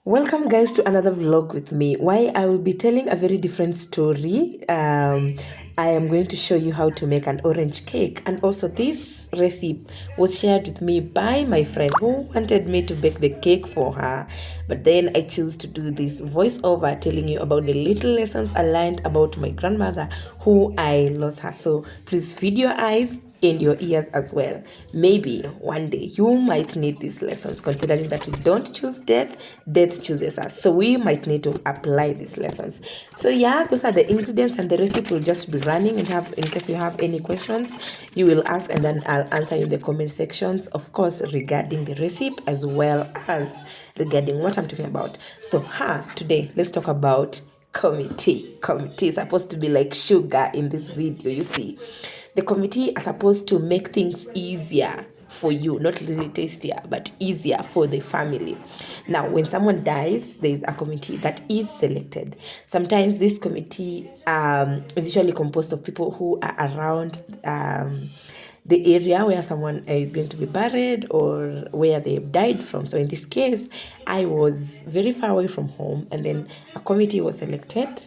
Welcome, guys, to another vlog with me. Why I will be telling a very different story. I am going to show you how to make an orange cake, and also this recipe was shared with me by my friend who wanted me to bake the cake for her. But then I choose to do this voiceover telling you about the little lessons I learned about my grandmother who I lost her. So please feed your eyes in your ears as well. Maybe one day you might need these lessons, considering that we don't choose death, death chooses us. So we might need to apply these lessons. So yeah, those are the ingredients, and the recipe will just be running. And have, in case you have any questions, you will ask, and then I'll answer in the comment sections, of course, regarding the recipe as well as regarding what I'm talking about. So today let's talk about committee. Committee is supposed to be like sugar in this video. You see, the committee are supposed to make things easier for you, not really tastier, but easier for the family. Now, when someone dies, there is a committee that is selected. Sometimes this committee is usually composed of people who are around the area where someone is going to be buried or where they've died from. So in this case, I was very far away from home, and then a committee was selected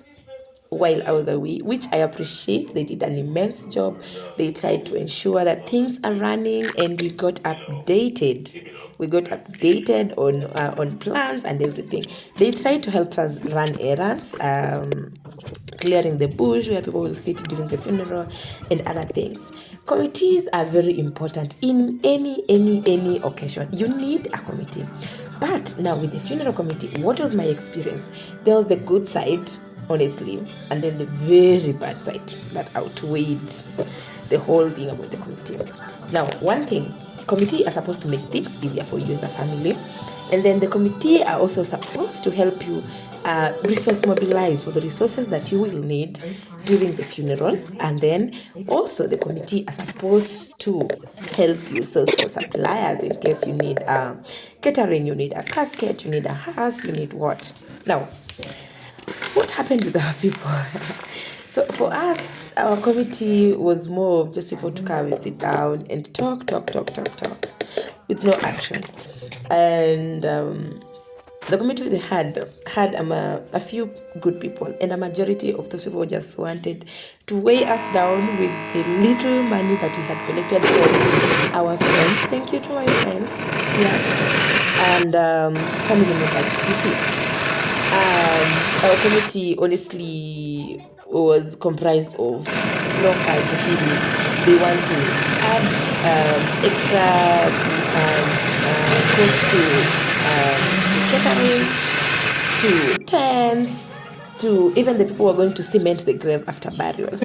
while I was away, which I appreciate. They did an immense job. They tried to ensure that things are running, and we got updated. We got updated on plans and everything. They tried to help us run errands, clearing the bush where people will sit during the funeral, and other things. Committees are very important in any occasion. You need a committee. But now with the funeral committee, what was my experience? There was the good side, honestly, and then the very bad side that outweighed the whole thing about the committee. Now, one thing, committee are supposed to make things easier for you as a family, and then the committee are also supposed to help you resource mobilize for the resources that you will need during the funeral. And then also the committee are supposed to help you source for suppliers in case you need catering, you need a casket, you need a hearse, you need what. Now, what happened with our people? So for us, our committee was more of just people to come and sit down and talk with no action. And the committee they had a few good people, and a majority of those people just wanted to weigh us down with the little money that we had collected from our friends. Thank you to my friends, yeah, and family members. You see, our committee honestly was comprised of brokers. Really, they want to add extra cost to catering, to tents, to even the people who are going to cement the grave after burial.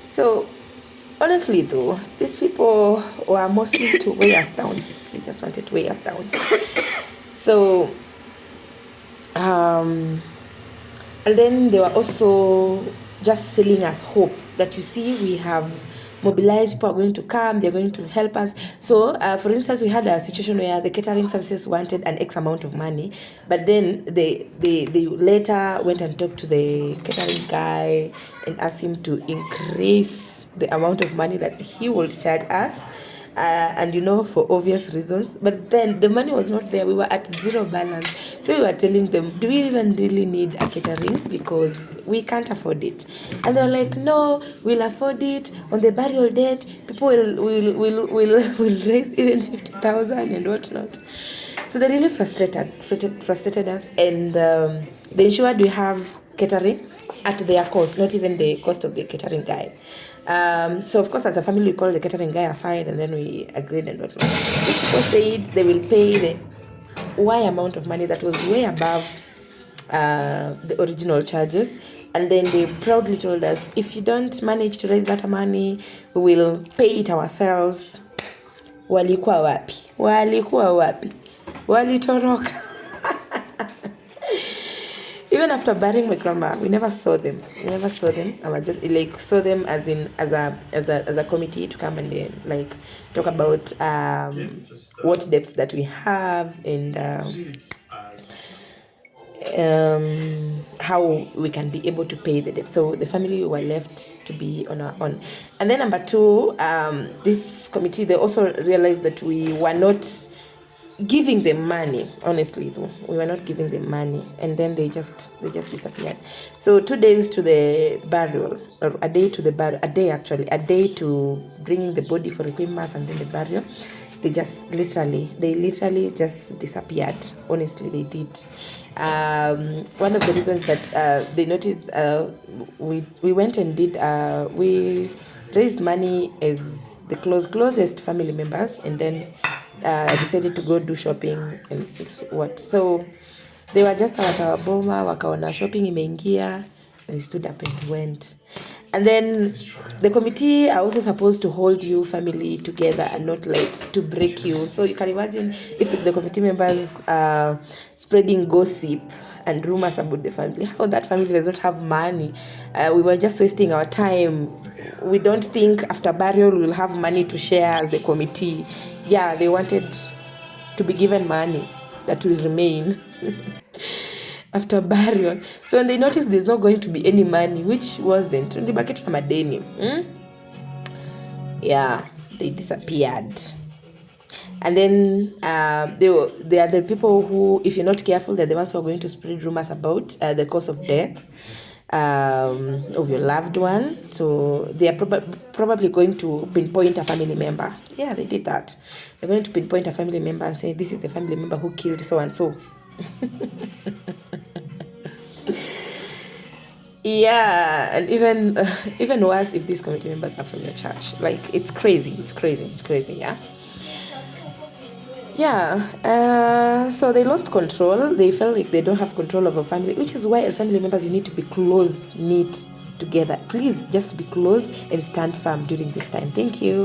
So honestly though, these people were mostly to weigh us down. They just wanted to weigh us down. So and then they were also just selling us hope that, you see, we have mobilized, people are going to come, they're going to help us. So for instance, we had a situation where the catering services wanted an X amount of money, but then they later went and talked to the catering guy and asked him to increase the amount of money that he would charge us. And for obvious reasons, but then the money was not there. We were at zero balance. So we were telling them, do we even really need a catering, because we can't afford it? And they were like, no, we'll afford it on the burial date. People will raise even 50,000 and whatnot. So they really frustrated us, and they ensured we have catering at their cost, not even the cost of the catering guy. So of course, as a family, we called the catering guy aside, and then we agreed and whatnot. These people said they will pay the Y amount of money that was way above the original charges, and then they proudly told us, if you don't manage to raise that money, we will pay it ourselves. Walikuwa wapi? Walitoroka. Even after burying my grandma, we never saw them. I just saw them as a committee to come and talk about what debts that we have, and how we can be able to pay the debt. So the family were left to be on our own. And then number two, this committee, they also realized that we were not giving them money. Honestly, though, we were not giving them money, and then they just disappeared. So 2 days to the burial, or a day to the burial, a day to bringing the body for the mass and then the burial. They literally just disappeared. Honestly, they did. One of the reasons that they noticed, we went and did, we raised money as the closest family members, and then decided to go do shopping and what. So they were just at our boma, wakaona shopping imeingia, and they stood up and went. And then the committee are also supposed to hold you family together and not like to break you. So you can imagine if the committee members are spreading gossip and rumors about the family, how that family does not have money. We were just wasting our time. We don't think after burial we'll have money to share as the committee. Yeah, they wanted to be given money that will remain after burial. So when they noticed there's not going to be any money, which wasn't, ndibaki tuna madeni. Yeah, they disappeared. And then they are the people who, if you're not careful, they're the ones who are going to spread rumors about the cause of death of your loved one. So they are probably going to pinpoint a family member. Yeah, they did that. They're going to pinpoint a family member and say, this is the family member who killed so and so. Yeah, and even worse if these committee members are from your church. Like, it's crazy. Yeah. Yeah, so they lost control. They felt like they don't have control of a family, which is why as family members you need to be close, knit together. Please just be close and stand firm during this time. Thank you.